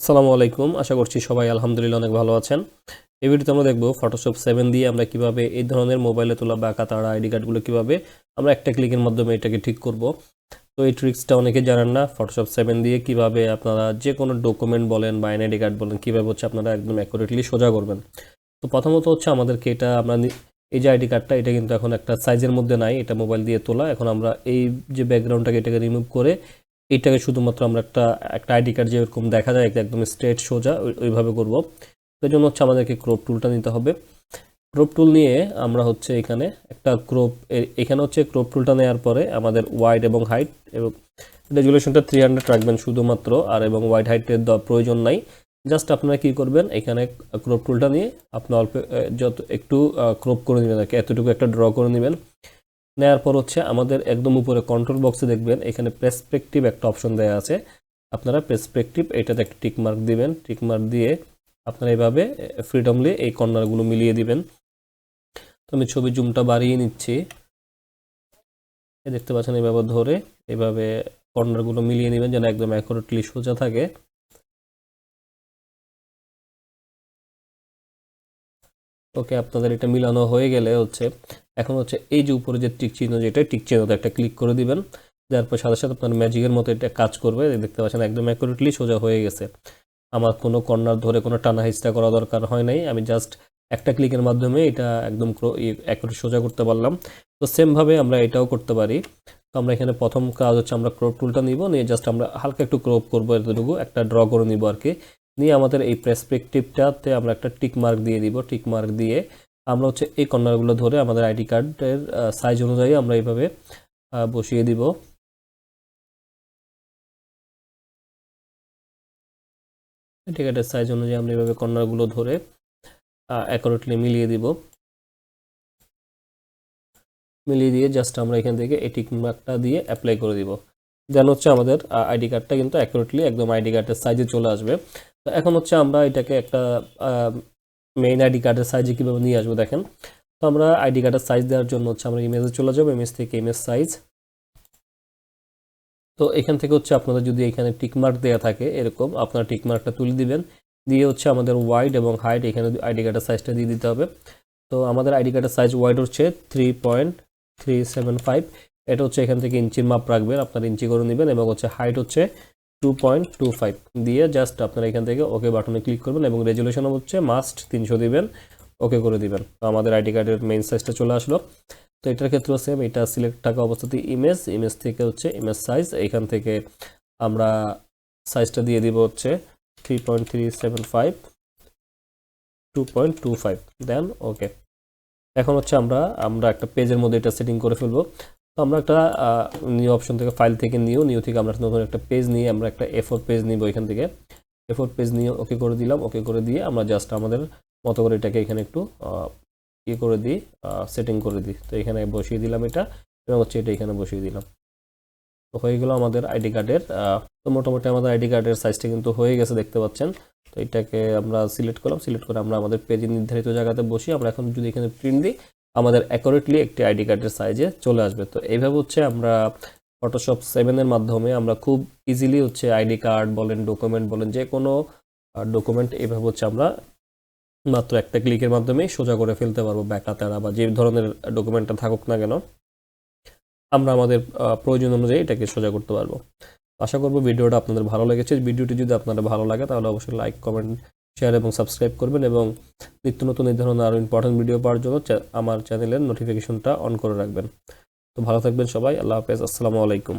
আসসালামু আলাইকুম। আশা করছি সবাই আলহামদুলিল্লাহ অনেক ভালো আছেন। এই ভিডিওতে আমরা দেখব ফটোশপ 7 দিয়ে আমরা কিভাবে এই ধরনের মোবাইলে তোলা বাঁকা তাড়া আইডি কার্ডগুলো কিভাবে আমরা একটা ক্লিকের মাধ্যমে এটাকে ঠিক করব। তো এই ট্রিক্সটা অনেকে জানেন না। ফটোশপ 7 দিয়ে কিভাবে আপনারা যে কোনো ডকুমেন্ট বলেন বা এনআইডি কার্ড বলেন কিভাবে আপনারা একদম অ্যাকুরেটলি সোজা করবেন। তো প্রথমত আমাদেরকে এটা আমরা এই যে আইডি কার্ডটা এটা কিন্তু এখন একটা সাইজের মধ্যে নাই, এটা মোবাইল দিয়ে তোলা। এখন আমরা এই যে ব্যাকগ্রাউন্ডটাকে এটাকে রিমুভ করে এটাকে শুধুমাত্র আমরা একটা একটা আইডি কার্ড যেরকম দেখা যায় একদম স্ট্রেট সোজা ওইভাবে করব। তো এই জন্য আমাদেরকে ক্রপ টুলটা নিতে হবে। ক্রপ টুল নিয়ে আমরা এখানে একটা এখানে ক্রপ টুলটা নেওয়ার পরে আমাদের ওয়াইড এবং হাইট এবং রেজুলেশনটা 300 রাখবেন শুধুমাত্র, আর এবং ওয়াইড হাইটের প্রয়োজন নাই। জাস্ট আপনারা কি করবেন, এখানে ক্রপ টুলটা নিয়ে আপনি অল্প যত একটু ক্রপ করে নেবেন, এতটুকু একটা ড্র করে নেবেন। নেওয়ার পর আমাদের একদম উপরে কন্ট্রোল বক্সে দেখবেন এখানে পের্সপেক্টিভ একটা অপশন দেওয়া আছে। আপনারা পের্সপেক্টিভ এটাতে একটা টিক মার্ক দিবেন। টিক মার্ক দিয়ে আপনারা এইভাবে ফ্রিডমলি এই কর্নারগুলো মিলিয়ে দিবেন। তো আমি ছবি জুমটা বাড়িয়ে নিচ্ছি, দেখতে পাচ্ছেন এইভাবে ধরে এইভাবে কর্নারগুলো মিলিয়ে নেবেন যেন একদম অ্যাকুরেটলি সোজা থাকে। ওকে, আপনাদের এটা মিলানো হয়ে গেলে এখন এই যে উপরে যে টিক চিহ্ন, যেটা টিক চিহ্নতে একটা ক্লিক করে দিবেন। দেওয়ার পর সাথে সাথে আপনার ম্যাজিকের মতো এটা কাজ করবে। দেখতে পাচ্ছেন একদম অ্যাকুরেটলি সোজা হয়ে গেছে। আমার কোনো কর্নার ধরে কোনো টানা হিস্টা করা দরকার হয় নাই, আমি জাস্ট একটা ক্লিকের মাধ্যমে এটা একদম অ্যাকুরেট সোজা করতে পারলাম। তো সেমভাবে আমরা এটাও করতে পারি। তো আমরা এখানে প্রথম কাজ আমরা ক্রপ টুলটা নিব, নিয়ে জাস্ট আমরা হালকা একটু ক্রপ করবো, এতটুকু একটা ড্র করে নিব আর কি। নিয়ে আমাদের এই পার্সপেক্টিভটাতে আমরা একটা টিক মার্ক দিয়ে দিব। টিক মার্ক দিয়ে আমরা এই কর্নারগুলো ধরে আমাদের আইডি কার্ডের সাইজ অনুযায়ী আমরা এইভাবে বসিয়ে দিব। আইডি কার্ডের সাইজ অনুযায়ী আমরা এইভাবে কর্নারগুলো ধরে অ্যাকুরেটলি মিলিয়ে দিব। মিলিয়ে দিয়ে জাস্ট আমরা এখান থেকে এই টিক মার্কটা দিয়ে অ্যাপ্লাই করে দিব। দেন আমাদের আইডি কার্ডটা কিন্তু অ্যাকুরেটলি একদম আইডি কার্ডের সাইজে চলে আসবে। তো এখন আমরা এটাকে একটা মেইন আইডি কার্ডের সাইজে কীভাবে নিয়ে আসবো দেখেন। তো আমরা আইডি কার্ডের সাইজ দেওয়ার জন্য আমরা ইমেজে চলে যাবো, ইমেজ থেকে ইমেজ সাইজ। তো এখান থেকে আপনাদের যদি এখানে টিকমার্ক দেওয়া থাকে এরকম, আপনারা টিকমার্কটা তুলে দিবেন। দিয়ে আমাদের ওয়াইড এবং হাইট এখানে আইডি কার্ডের সাইজটা দিয়ে দিতে হবে। তো আমাদের আইডি কার্ডের সাইজ ওয়াইড 3.375। এটা এখান থেকে ইঞ্চির মাপ রাখবেন, আপনার ইঞ্চি করে নেবেন। এবং হাইট 2.25 দিয়ে জাস্ট আপনারা এখান থেকে ওকে বাটনে ক্লিক করবেন এবং রেজুলেশন মাস্ট 300 দিবেন, ওকে করে দিবেন। তো আমাদের আইডি কার্ডের মেইন সাইজটা চলে আসলো। তো এটার ক্ষেত্রেও সেম, এটা সিলেক্ট থাকা অবস্থাতে ইমেজ থেকে ইমেজ সাইজ, এখান থেকে আমরা সাইজটা দিয়ে দিব 3.375 2.25 দেন ওকে। এখন আমরা একটা পেজের মধ্যে এটা সেটিং করে ফেলবো। তো আমরা একটা নিউ অপশন থেকে ফাইল থেকে নিউ থেকে আমরা নতুন একটা পেজ নিয়ে আমরা একটা A4 পেজ নিব। এখান থেকে A4 পেজ নিয়ে ওকে করে দিলাম। ওকে করে দিয়ে আমরা জাস্ট আমাদের মতো করে এটাকে এখানে একটু করে দিই, সেটিং করে দিই। তো এখানে বসিয়ে দিলাম এটা এবং এটা এখানে বসিয়ে দিলাম। তো হয়ে গেল আমাদের আইডি কার্ডের। তো মোটামুটি আমাদের আইডি কার্ডের সাইজটা কিন্তু হয়ে গেছে, দেখতে পাচ্ছেন। তো এটাকে আমরা সিলেক্ট করলাম, সিলেক্ট করে আমরা আমাদের পেজে নির্ধারিত জায়গাতে বসি। আমরা এখন যদি এখানে প্রিন্ট দিই আমাদের অ্যাকুরেটলি একটি আইডি কার্ডের সাইজে চলে আসবে। তো এইভাবে আমরা ফটোশপ 7 এর মাধ্যমে আমরা খুব ইজিলি আইডি কার্ড বলেন, ডকুমেন্ট বলেন, যে কোনো ডকুমেন্ট এইভাবে আমরা মাত্র একটা ক্লিকের মাধ্যমে সোজা করে ফেলতে পারবো। ব্যাকা তেড়া বা যে ধরনের ডকুমেন্টটা থাকুক না কেন আমরা আমাদের প্রয়োজন অনুযায়ী এটাকে সোজা করতে পারবো। আশা করব ভিডিওটা আপনাদের ভালো লেগেছে। ভিডিওটি যদি আপনাদের ভালো লাগে তাহলে অবশ্যই লাইক, কমেন্ট, শেয়ার এবং সাবস্ক্রাইব করবেন এবং নিত্য নতুন এই ধরনের আরও ইম্পর্টেন্ট ভিডিও পাওয়ার জন্য আমার চ্যানেলের নোটিফিকেশনটা অন করে রাখবেন। তো ভালো থাকবেন সবাই। আল্লাহ হাফেজ। আসসালামু আলাইকুম।